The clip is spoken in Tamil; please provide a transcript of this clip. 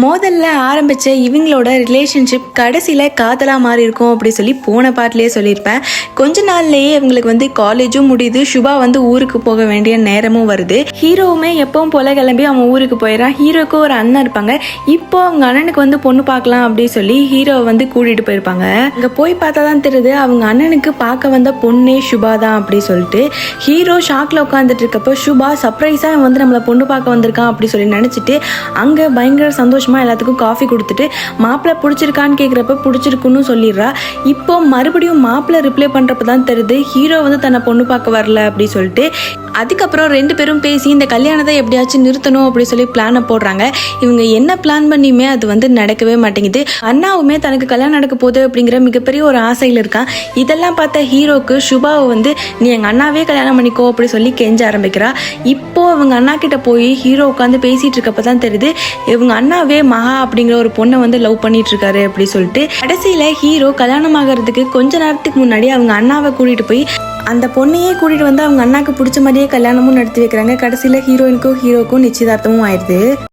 மோதல்ல ஆரம்பிச்ச இவங்களோட ரிலேஷன்ஷிப் கடைசியில காதலா மாறி இருக்கும் அப்படி சொல்லி போன பாட்டிலேயே சொல்லியிருப்பேன். கொஞ்ச நாள்லயே இவங்களுக்கு வந்து காலேஜும் முடியுது, சுபா வந்து ஊருக்கு போக வேண்டிய நேரமும் வருது. ஹீரோவுமே எப்பவும் போல கிளம்பி அவன் ஊருக்கு போயிடறான். ஹீரோக்கு ஒரு அண்ணன் இருப்பாங்க. இப்போ அவங்க அண்ணனுக்கு வந்து பொண்ணு பார்க்கலாம் அப்படின்னு சொல்லி ஹீரோவை வந்து கூட்டிட்டு போயிருப்பாங்க. அங்க போய் பார்த்தா தான் தெரியுது அவங்க அண்ணனுக்கு பார்க்க வந்த பொண்ணே சுபா தான் அப்படி சொல்லிட்டு. ஹீரோ ஷாக்ல உட்காந்துட்டு இருக்கப்போ சுபா சர்ப்ரைஸா வந்து நம்மள பொண்ணு பார்க்க வந்திருக்கான் அப்படி சொல்லி நினைச்சிட்டு அங்க பயங்கர சந்தோஷமா எல்லாத்துக்கும் காஃபி கொடுத்துட்டு மாப்பிள்ளை பிடிச்சிருக்கான்னு கேட்குறப்ப பிடிச்சிருக்குன்னு சொல்லிடுறா. இப்போ மறுபடியும் மாப்பிள்ளை ரிப்ளை பண்றப்ப தான் தெரியுது ஹீரோ வந்து தன்னை பொண்ணு பார்க்க வரல அப்படி சொல்லிட்டு. அதுக்கப்புறம் ரெண்டு பேரும் பேசி இந்த கல்யாணத்தை எப்படியாச்சும் நிறுத்தணும் அப்படி சொல்லி பிளானை போடுறாங்க. இவங்க என்ன பிளான் பண்ணியுமே அது வந்து நடக்கவே மாட்டேங்குது. அண்ணாவுமே தனக்கு கல்யாணம் நடக்க போகுது அப்படிங்கிற மிகப்பெரிய ஒரு ஆசையில் இருக்கான். இதெல்லாம் பார்த்த ஹீரோக்கு சுபாவை வந்து நீ எங்கள் அண்ணாவே கல்யாணம் பண்ணிக்கோ அப்படி சொல்லி கெஞ்ச ஆரம்பிக்கிறா. இப்போ அவங்க அண்ணா கிட்ட போய் ஹீரோ உட்காந்து பேசிட்டு இருக்கப்ப தான் தெரியுது இவங்க அண்ணாவே மகா அப்படிங்கிற ஒரு பொண்ணை வந்து லவ் பண்ணிட்டு இருக்காரு அப்படி சொல்லிட்டு. கடைசியில ஹீரோ கல்யாணம் ஆகிறதுக்கு கொஞ்ச நேரத்துக்கு முன்னாடி அவங்க அண்ணாவை கூட்டிட்டு போய் அந்த பொண்ணையே கூட்டிட்டு வந்து அவங்க அண்ணாக்கு பிடிச்ச மாதிரியே கல்யாணமும் நடத்தி வைக்கிறாங்க. கடைசியில ஹீரோயினுக்கும் ஹீரோக்கும் நிச்சயதார்த்தமும் ஆயிடுது.